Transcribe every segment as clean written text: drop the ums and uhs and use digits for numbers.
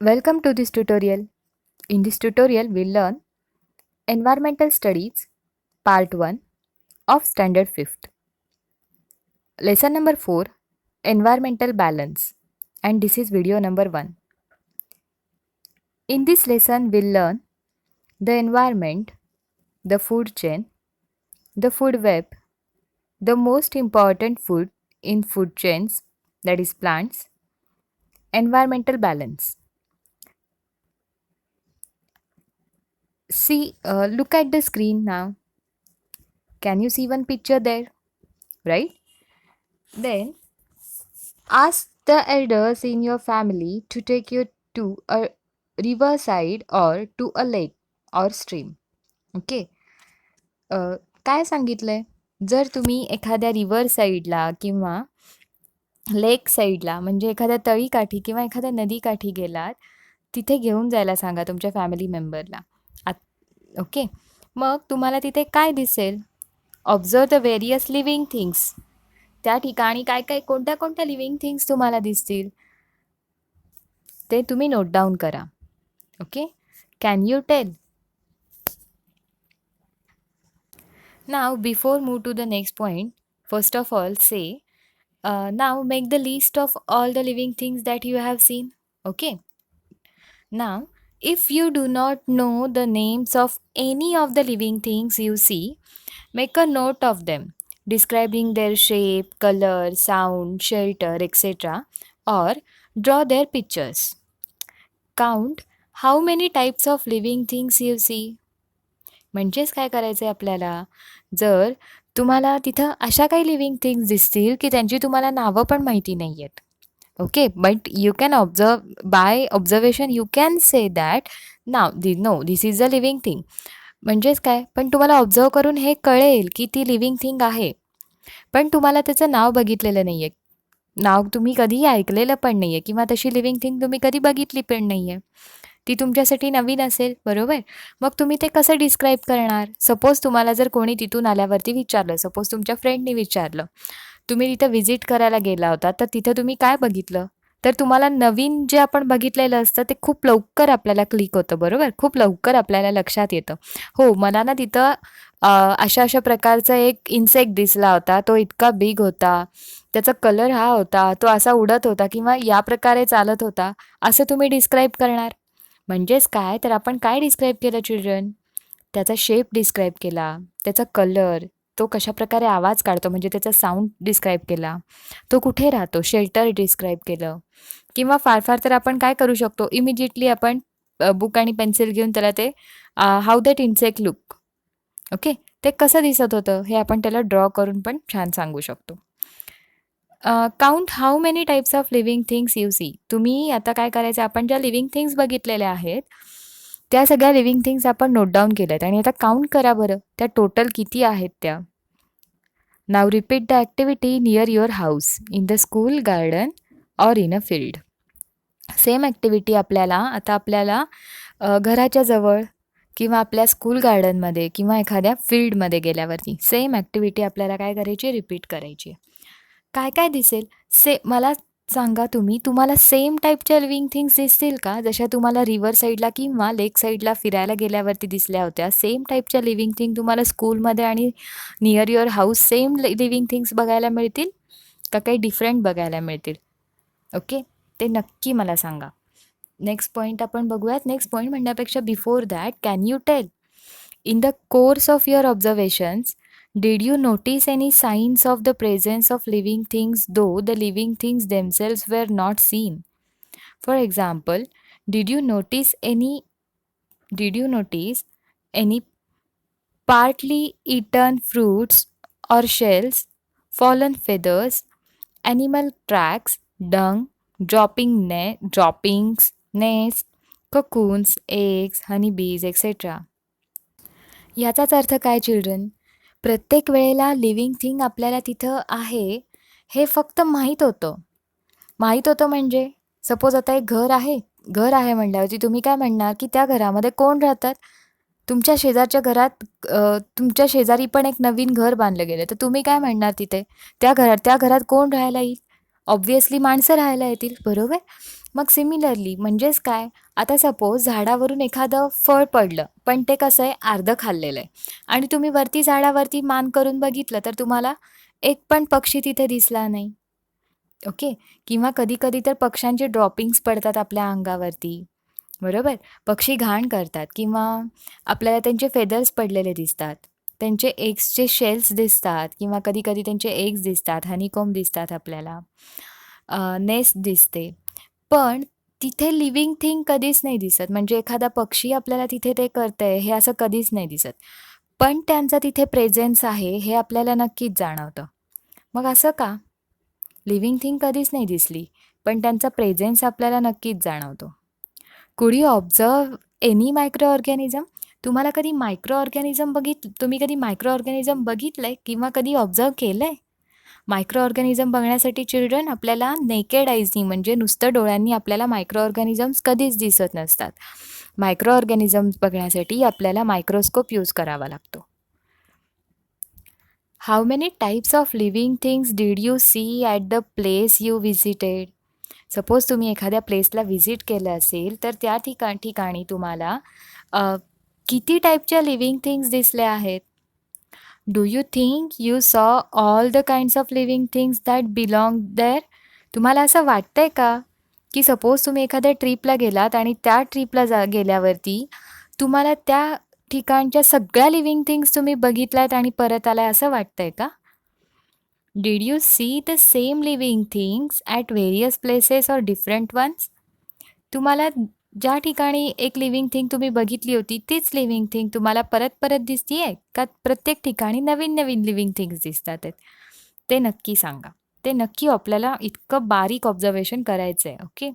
Welcome to this tutorial. In this tutorial, we'll learn Environmental Studies Part 1 of Standard 5th. Lesson number 4 Environmental Balance, and this is video number 1. In this lesson, we'll learn the environment, the food chain, the food web, the most important food in food chains, that is plants, environmental balance. Look at the screen now. Can you see one picture there? Right? Then ask the elders in your family to take you to a riverside or to a lake or stream. Okay. काय सांगितलंय? जर तुम्ही एखाद्या river साईडला किंवा लेक साईडला म्हणजे एखाद्या तळीकाठी किंवा एखाद्या नदीकाठी गेलात, तिथे घेऊन जायला सांगा तुमच्या फॅमिली मेंबरला. ओके. मग तुम्हाला तिथे काय दिसेल? Observe the various living things. त्या ठिकाणी काय काय कोणत्या कोणत्या लिव्हिंग थिंग्स तुम्हाला दिसतील ते तुम्ही नोट डाऊन करा. Okay. Can you tell? Now, before move to the next point, first of all say, now make the list of all the living things that you have seen. Okay. Now, if you do not know the names of any of the living things you see, make a note of them, describing their shape, color, sound, shelter, etc. or draw their pictures. Count how many types of living things you see. म्हणजेच काय करायचं आहे आपल्याला, जर तुम्हाला तिथं अशा काही लिव्हिंग थिंग्स दिसतील की त्यांची तुम्हाला नावं पण माहिती नाही आहेत. Okay. But you can observe by observation you can say that no this is a living thing. म्हणजेच काय, पण तुम्हाला ऑब्झर्व करून हे कळेल की ती लिव्हिंग थिंग आहे, पण तुम्हाला त्याचं नाव बघितलेलं नाही आहे, नाव तुम्ही कधीही ऐकलेलं पण नाही आहे किंवा तशी लिव्हिंग थिंग तुम्ही कधी बघितली पण नाही आहे. ती तुमच्यासाठी नवीन असेल, बरोबर? मग तुम्ही ते कसं डिस्क्राईब करणार? सपोज तुम्हाला जर कोणी तिथून आल्यावरती विचारलं, सपोज तुमच्या फ्रेंडने विचारलं, तुम्ही तिथं व्हिजिट करायला गेला होता, तर तिथं तुम्ही काय बघितलं? तर तुम्हाला नवीन जे आपण बघितलेलं असतं ते खूप लवकर आपल्याला क्लिक होतं, बरोबर? खूप लवकर आपल्याला लक्षात येतं. हो, मला ना तिथं अशा प्रकारचा एक इन्सेक्ट दिसला होता, तो इतका बिग होता, त्याचा कलर हा होता, तो असा उडत होता किंवा या प्रकारे चालत होता, असं तुम्ही डिस्क्राईब करणार. म्हणजेच काय, तर आपण काय डिस्क्राईब केलं चिल्ड्रन? त्याचा शेप डिस्क्राईब केला, त्याचा कलर, तो कशाप्रकारे आवाज काढतो म्हणजे त्याचा साऊंड डिस्क्राईब केला, तो कुठे राहतो, शेल्टर डिस्क्राईब केलं, किंवा फार फार तर आपण काय करू शकतो, इमिजिएटली आपण बुक आणि पेन्सिल घेऊन त्याला ते how that insect look, okay, ते कसं दिसत होतं हे आपण त्याला ड्रॉ करून पण छान सांगू शकतो. Count how many types of living things you see. तुम्ही आता काय करायचं, आपण ज्या लिव्हिंग थिंग्स बघितलेल्या आहेत त्या सगळ्या लिव्हिंग थिंग्स आपण नोट डाऊन केल्यात आणि आता काउंट करा बरं, त्या टोटल किती आहेत त्या. Now repeat the activity near your house, in the school, garden or in a field. Same activity आपल्याला घराच्या जवळ किंवा आपल्या स्कूल गार्डनमध्ये किंवा एखाद्या फील्डमध्ये गेल्यावरती सेम ॲक्टिव्हिटी आपल्याला काय करायची, रिपीट करायची. काय काय दिसेल? मला सांगा तुम्हाला सेम टाईपच्या लिव्हिंग थिंग्स दिसतील का, जशा तुम्हाला रिव्हर साईडला किंवा लेक साईडला फिरायला गेल्यावरती दिसल्या होत्या? सेम टाईपच्या लिव्हिंग थिंग तुम्हाला स्कूलमध्ये आणि near your house same living things बघायला मिळतील का काही डिफरंट बघायला मिळतील? ओके, ते नक्की मला सांगा. नेक्स्ट पॉईंट आपण बघूयात. नेक्स्ट पॉईंट म्हणण्यापेक्षा before that, can you tell, in the course of your observations, did you notice any signs of the presence of living things, though the living things themselves were not seen? For example, did you notice any partly eaten fruits or shells, fallen feathers, animal tracks, dung, droppings, nests, cocoons, eggs, honeybees, etc.? याचाच अर्थ काय children? प्रत्येक वेळेला living thing आपल्याला तिथं आहे हे फक्त माहीत होतं. म्हणजे सपोज आता एक घर आहे म्हणल्यावरती तुम्ही काय म्हणणार की त्या घरामध्ये कोण राहतात? तुमच्या शेजारच्या घरात तुमच्या शेजारी पण एक नवीन घर बांधलं गेलं, तर तुम्ही काय म्हणणार तिथे? त्या घरात कोण राहायला येईल? ऑब्व्हियसली माणसं राहायला येतील, बरोबर? मग सिमिलरली म्हणजेच काय, आता सपोज झाडावरून एखादं फळ पडलं, पण ते कसं आहे अर्धं खाल्लेलं आहे आणि तुम्ही वरती झाडावरती मान करून बघितलं तर तुम्हाला एक पण पक्षी तिथे दिसला नाही. ओके. किंवा कधी-कधी तर पक्ष्यांचे ड्रॉपिंग्स पडतात आपल्या अंगावरती, बरोबर? पक्षी घाण करतात किंवा आपल्याला त्यांचे फेदर्स पडलेले दिसतात. त्यांचे एग्सचे शेल्स दिसतात किंवा कधी-कधी त्यांचे एग्स दिसतात, हनीकॉम्ब दिसतात आपल्याला. नेस्ट दिसते. पण तिथे लिव्हिंग थिंग कधीच नाही दिसत. म्हणजे एखादा पक्षी आपल्याला तिथे ते करतंय हे असं कधीच नाही दिसत. पण त्यांचा तिथे प्रेझेन्स आहे हे आपल्याला नक्कीच जाणवतं. मग असं का? लिव्हिंग थिंग कधीच नाही दिसली, पण त्यांचा प्रेझेन्स आपल्याला नक्कीच जाणवतो. कुड you observe any micro organism? तुम्ही कधी मायक्रो ऑर्गॅनिझम बघितलंय किंवा कधी ऑब्झर्व्ह केलंय? मायक्रो ऑर्गॅनिझम बघण्यासाठी चिल्ड्रन आपल्याला नेकेड आईजनी म्हणजे नुसतं डोळ्यांनी आपल्याला मायक्रो ऑर्गॅनिझम्स कधीच दिसत नसतात. मायक्रो ऑर्गॅनिझम्स बघण्यासाठी आपल्याला मायक्रोस्कोप यूज करावा लागतो. How many types of living things did you see at the place you visited? Suppose तुम्ही एखाद्या प्लेसला व्हिजिट केलं असेल तर त्या ठिकाणी तुम्हाला किती टाईपच्या लिव्हिंग थिंग्स दिसल्या आहेत? Do you think you saw all the kinds of living things that belong there? तुम्हाला असं वाटतंय का की सपोज तुम्ही एखाद्या ट्रिपला गेलात आणि त्या ट्रिपला गेल्यावरती तुम्हाला त्या ठिकाणच्या सगळ्या लिव्हिंग थिंग्स तुम्ही बघितल्यात आणि परत आलाय असं वाटतंय का? Did you see the same living things at various places or different ones? तुम्हाला ज्या ठिकाणी एक लिव्हिंग थिंग तुम्ही बघितली होती तीच लिव्हिंग थिंग तुम्हाला परत परत दिसतीये का प्रत्येक ठिकाणी नवीन नवीन लिव्हिंग थिंग्स दिसतात आहेत? ते नक्की सांगा. ते नक्की आपल्याला इतकं बारीक ऑब्झर्वेशन करायचं आहे. Okay.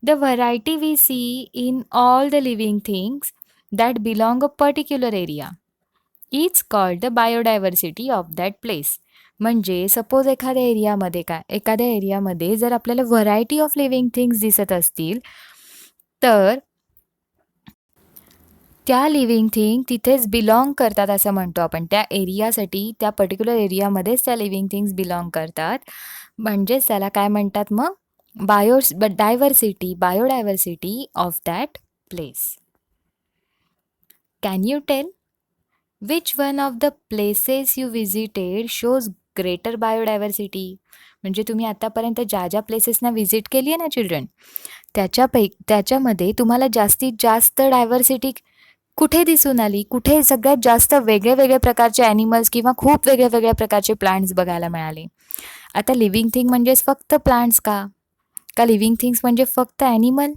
The variety we see in all the living things that belong a particular area is called the biodiversity of that place. म्हणजे सपोज एखाद्या एरियामध्ये जर आपल्याला व्हरायटी ऑफ लिव्हिंग थिंग्स दिसत असतील तर त्या लिव्हिंग थिंग तिथेच बिलॉंग करतात असं म्हणतो आपण. त्या एरियासाठी त्या पर्टिक्युलर एरियामध्येच त्या लिव्हिंग थिंग्स बिलॉंग करतात. म्हणजेच त्याला काय म्हणतात मग? Biodiversity of that place. Can you tail which one of the places you visited shows greater biodiversity? म्हणजे तुम्ही आतापर्यंत ज्या ज्या प्लेसेसना व्हिजिट केली आहे ना चिल्ड्रन, त्याच्यामध्ये तुम्हाला जास्तीत जास्त डायव्हर्सिटी कुठे दिसून आली? कुठे सगळ्यात जास्त वेगळे वेगळे प्रकारचे ॲनिमल्स किंवा खूप वेगळ्या वेगळ्या प्रकारचे प्लांट्स बघायला मिळाले? आता लिव्हिंग थिंग म्हणजेच फक्त प्लांट्स का? का लिव्हिंग थिंग्स म्हणजे फक्त ॲनिमल?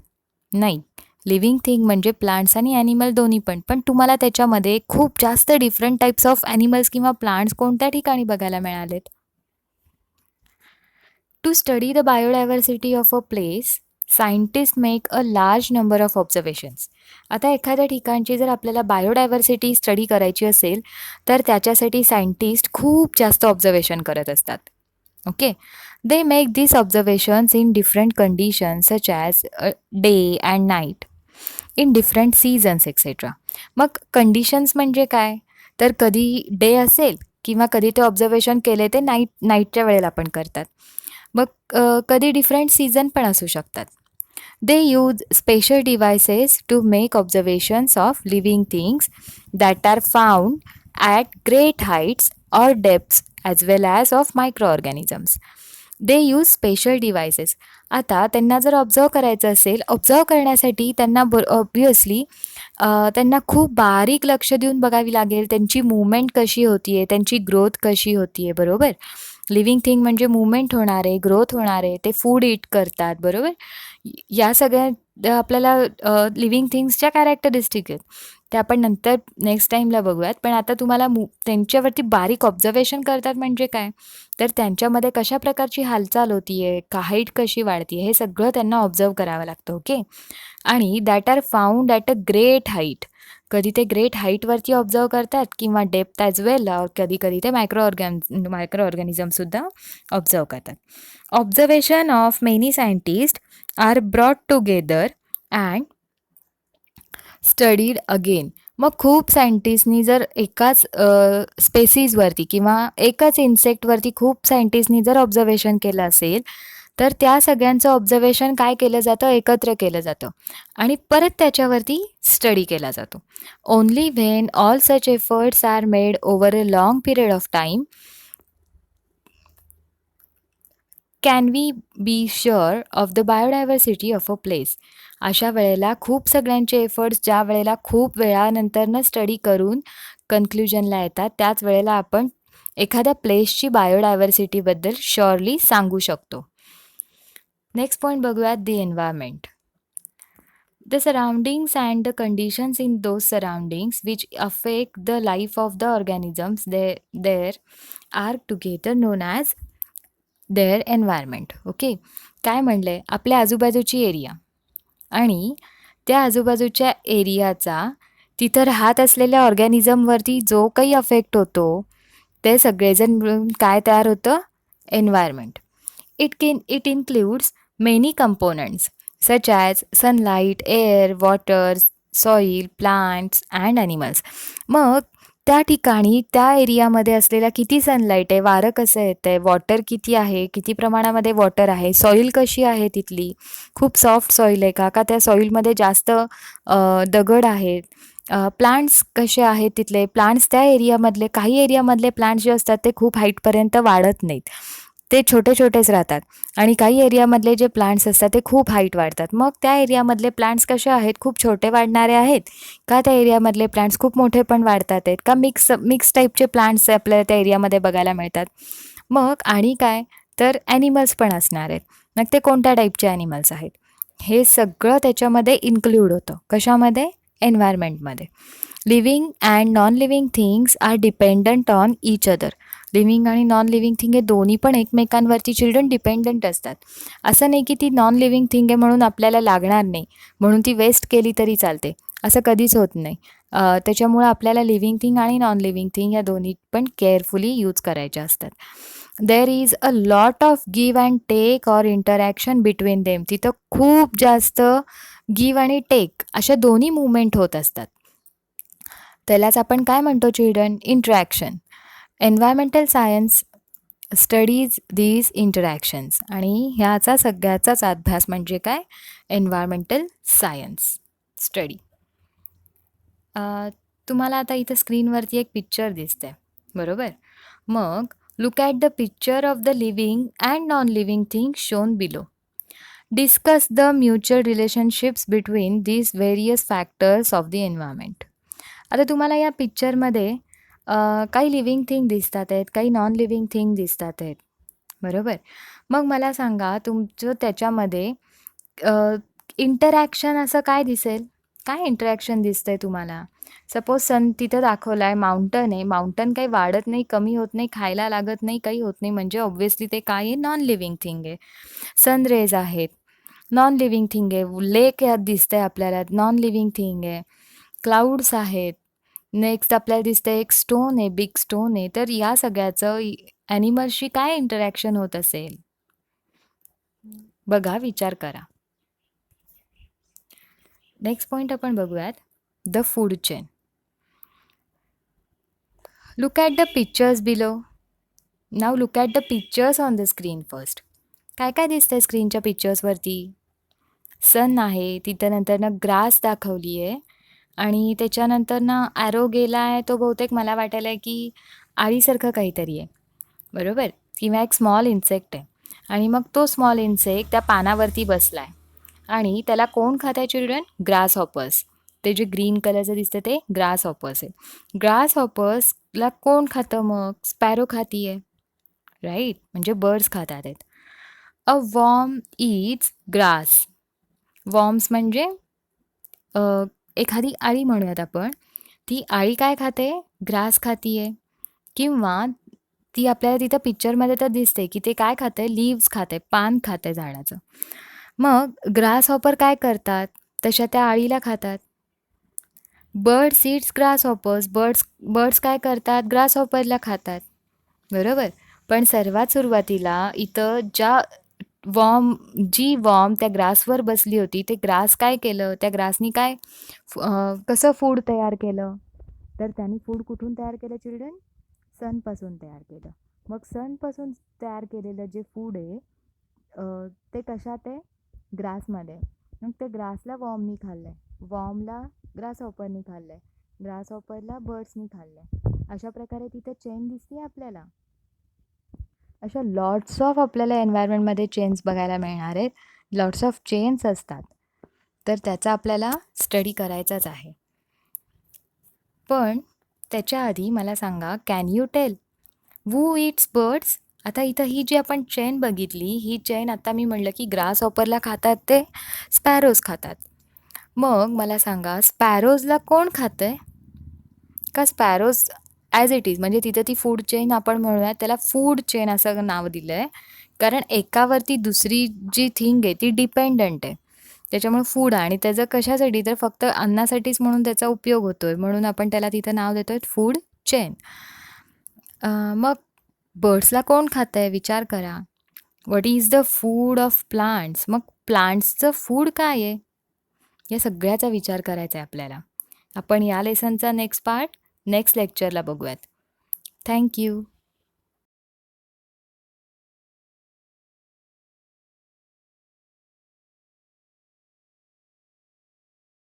नाही. लिव्हिंग थिंग म्हणजे प्लांट्स आणि ॲनिमल दोन्ही पण. पण तुम्हाला त्याच्यामध्ये खूप जास्त डिफरंट टाईप्स ऑफ ॲनिमल्स किंवा प्लांट्स कोणत्या ठिकाणी बघायला मिळालेत? To study the biodiversity of a place scientist make a large number of observations. आता एखाद्या ठिकाणची जर आपल्याला बायोडायव्हर्सिटी स्टडी करायची असेल तर त्याच्यासाठी सायंटिस्ट खूप जास्त ऑब्झर्वेशन करत असतात. Okay. They make this observations in different conditions such as day and night in different seasons etcetera. मग कंडिशन्स म्हणजे काय? तर कधी डे असेल किंवा कधी ते ऑब्झर्वेशन केले ते नाईटच्या वेळेला पण करतात. मग कधी डिफरंट सीझन पण असू शकतात. They use special devices to make observations of living things that are found at great heights or depths as well as of micro organisms. They use special devices. आता त्यांना जर ऑब्झर्व करायचं असेल, observe करण्यासाठी त्यांना ऑब्व्हियसली त्यांना खूप बारीक लक्ष देऊन बघावी लागेल. त्यांची मूवमेंट कशी होती आहे, त्यांची ग्रोथ कशी होती आहे, बरोबर? लिव्हिंग थिंग म्हणजे मूवमेंट होणारे, ग्रोथ होणारे, ते फूड ईट करतात, बरोबर? या सगळ्या आपल्याला लिव्हिंग थिंग्सच्या कॅरेक्टरिस्टिक आहेत. त्या आपण नंतर नेक्स्ट टाईमला बघूयात. पण आता तुम्हाला त्यांच्यावरती बारीक ऑब्झर्वेशन करतात म्हणजे काय? तर त्यांच्यामध्ये कशा प्रकारची हालचाल होती आहे, हाईट कशी वाढती आहे, हे सगळं त्यांना ऑब्झर्व करावं लागतं. ओके. आणि that are found at a great height. कधी ते ग्रेट हाईटवरती ऑब्झर्व करतात किंवा डेप्थ ॲज वेल, कधी कधी ते मायक्रो ऑर्गॅनिझमसुद्धा ऑब्झर्व करतात. Observation of many scientist are brought together and studied again. मग खूप सायंटिस्टनी जर एकाच स्पेसीजवरती किंवा एकाच इन्सेक्टवरती खूप सायंटिस्टनी जर ऑब्झर्वेशन केलं असेल तर त्या सगळ्यांचं ऑब्झर्वेशन काय केलं जातं, एकत्र केलं जातं आणि परत त्याच्यावरती स्टडी केला जातो. Only when all such efforts are made over a long period of time can we be sure of the biodiversity of a place. अशा वेळेला खूप सगळ्यांचे एफर्ट्स ज्या वेळेला खूप वेळानंतरनं स्टडी करून कन्क्ल्युजनला येतात, त्याच वेळेला आपण एखाद्या प्लेसची बायोडायव्हर्सिटीबद्दल शुअरली सांगू शकतो. नेक्स्ट पॉईंट बघूयात, the environment. The surroundings and the conditions in those surroundings which affect the life of the organisms there are together known as their environment. Okay, काय म्हणलंय, आपल्या आजूबाजूची एरिया आणि त्या आजूबाजूच्या एरियाचा तिथं राहत असलेल्या ऑर्गॅनिझमवरती जो काही अफेक्ट होतो, ते सगळेजण मिळून काय तयार होतं, environment. It includes many components such as sunlight, air, water, soil, plants and animals. मग त्या ठिकाणी त्या एरियामध्ये असलेला किती सनलाईट आहे, वारं कसं येतं आहे, वॉटर किती आहे, किती प्रमाणामध्ये वॉटर आहे, सॉईल कशी आहे तिथली, खूप सॉफ्ट सॉईल आहे का त्या सॉईलमध्ये जास्त दगड आहेत, प्लांट्स कसे आहेत तिथले प्लांट्स, त्या एरियामधले काही एरियामधले प्लांट्स जे असतात ते खूप हाईटपर्यंत वाढत नाहीत, ते छोटे छोटेच राहतात आणि काही एरियामधले जे प्लांट्स असतात ते खूप हाईट वाढतात. मग त्या एरियामधले प्लांट्स कसे आहेत, खूप छोटे वाढणारे आहेत का त्या एरियामधले प्लांट्स खूप मोठे पण वाढतात आहेत का मिक्स टाईपचे प्लांट्स आपल्याला त्या एरियामध्ये बघायला मिळतात. मग आणि काय, तर ॲनिमल्स पण असणार आहेत. मग ते कोणत्या टाईपचे ॲनिमल्स आहेत, हे सगळं त्याच्यामध्ये इन्क्ल्यूड होतं. कशामध्ये, एन्व्हायरमेंटमध्ये. Living and non living things are dependent on each other. Living आणि नॉन लिव्हिंग थिंग हे दोन्ही पण एकमेकांवरती चिल्ड्रन डिपेंडंट असतात. असं नाही की ती नॉन लिव्हिंग थिंग आहे म्हणून आपल्याला लागणार नाही, म्हणून ती वेस्ट केली तरी चालते, असं कधीच होत नाही. त्याच्यामुळं आपल्याला लिव्हिंग थिंग आणि नॉन लिव्हिंग थिंग या दोन्ही पण केअरफुली यूज करायच्या असतात. There is a lot of give and take or interaction between them. तिथं खूप जास्त गिव्ह आणि टेक अशा दोन्ही मुवमेंट होत असतात. त्यालाच आपण काय म्हणतो children, interaction. Environmental science studies these interactions आणि ह्याचा सगळ्याचाच अभ्यास म्हणजे काय, एन्व्हायरमेंटल सायन्स स्टडी. तुम्हाला आता इथं स्क्रीनवरती एक पिक्चर दिसते, बरोबर. मग look at the picture of the living and non living thing shown below. Discuss the mutual relationships between these various factors of the environment. आता तुम्हाला या पिक्चरमध्ये काही लिव्हिंग थिंग दिसतात आहेत, काही नॉन लिव्हिंग थिंग दिसतात आहेत, बरोबर. मग मला सांगा तुमचं त्याच्यामध्ये इंटरॅक्शन असं काय दिसेल, काय इंटरॅक्शन दिसतंय तुम्हाला. सपोज सन तिथं दाखवलं आहे, माउंटन आहे, माउंटन काही वाढत नाही, कमी होत नाही, खायला लागत नाही, काही होत नाही, म्हणजे ऑब्व्हियसली ते काय आहे, नॉन लिव्हिंग थिंग आहे. सनरेज आहेत, नॉन लिव्हिंग थिंग आहे. लेक यात दिसतंय आपल्याला, नॉन लिव्हिंग थिंग आहे. क्लाउड्स आहेत. नेक्स्ट आपल्याला दिसतंय एक स्टोन आहे, बिग स्टोन आहे. तर या सगळ्याचं ॲनिमल्सशी काय इंटरॅक्शन होत असेल, बघा, विचार करा. नेक्स्ट पॉईंट आपण बघूयात, the food chain. Look at the pictures below. Now look at the pictures on the screen first. काय काय दिसतंय स्क्रीनच्या पिक्चर्सवरती, सन आहे, तिथं नंतरनं ग्रास दाखवली आहे आणि त्याच्यानंतरनं ॲरो गेला आहे, तो बहुतेक मला वाटायला आहे की आळीसारखं काहीतरी आहे, बरोबर, किंवा एक स्मॉल इन्सेक्ट आहे. आणि मग तो स्मॉल इन्सेक्ट त्या पानावरती बसला आहे आणि त्याला कोण खात आहे चिल्ड्रन, ग्रास हॉपर्स. ते जे ग्रीन कलरचं दिसतं ते ग्रास हॉपर्स आहे. ग्रास हॉपर्सला कोण खातं, मग स्पॅरो खाती आहे, राईट, म्हणजे बर्ड्स खातात आहेत. अ वॉर्म ईट्स ग्रास. वॉर्म्स म्हणजे एखादी आळी म्हणूयात आपण, ती आळी काय खाते, ग्रास खाती आहे. किंवा ती आपल्याला तिथं पिक्चरमध्ये तर दिसते की ते काय खाते, लीव्स खाते, पान खाते झाडाचं. मग ग्रास हॉपर काय करतात, तशा त्या आळीला खातात. Birds Yeats grass hoppers. Birds काय करतात, ग्रास हॉपरला खातात, बरोबर. पण सर्वात सुरुवातीला इथं जी वॉर्म त्या ग्रासवर बसली होती, ते ग्रास काय केलं, त्या ग्रासनी काय कसं फूड तयार केलं, तर त्यांनी फूड कुठून तयार केलं चिल्ड्रन, सनपासून तयार केलं. मग सनपासून तयार केलेलं जे फूड आहे, ते कशात आहे? ग्रासमध्ये. मग ते ग्रासला वॉर्मनी खाल्लं आहे, वॉर्मला ग्रासहॉपरनी खाल्लं आहे, ग्रासहॉपरला बर्ड्सनी खाल्लं आहे. अशा प्रकारे तिथे चेन दिसते आपल्याला. अशा लॉट्स ऑफ आपल्याला एन्व्हायरमेंटमध्ये चेन्स बघायला मिळणार आहेत. लॉट्स ऑफ चेन्स असतात. तर त्याचा आपल्याला स्टडी करायचाच आहे. पण त्याच्या आधी मला सांगा, can you tell who it's birds? आता इथं ही जी आपण चेन बघितली, ही चेन आता मी म्हणलं की ग्रासहॉपरला खातात ते स्पॅरोज खातात. मग मला सांगा, स्पॅरोजला कोण खातंय? का स्पॅरोज ॲज इट इज, म्हणजे तिथं ती फूड चेन आपण म्हणूयात त्याला फूड चेन असं नाव दिलं आहे. कारण एकावरती दुसरी जी थिंग आहे ती डिपेंडंट आहे. त्याच्यामुळे फूड आहे आणि त्याचं कशासाठी, तर फक्त अन्नासाठीच म्हणून त्याचा उपयोग होतोय, म्हणून आपण त्याला तिथं नाव देतोय फूड चेन. मग बर्ड्सला कोण खातंय विचार करा. What is the food of plants? मग प्लांट्सचं फूड काय आहे? या सगळ्याचा विचार करायचा आहे आपल्याला. आपण या लेसनचा नेक्स्ट पार्ट नेक्स्ट लेक्चरला बघूयात. थँक्यू.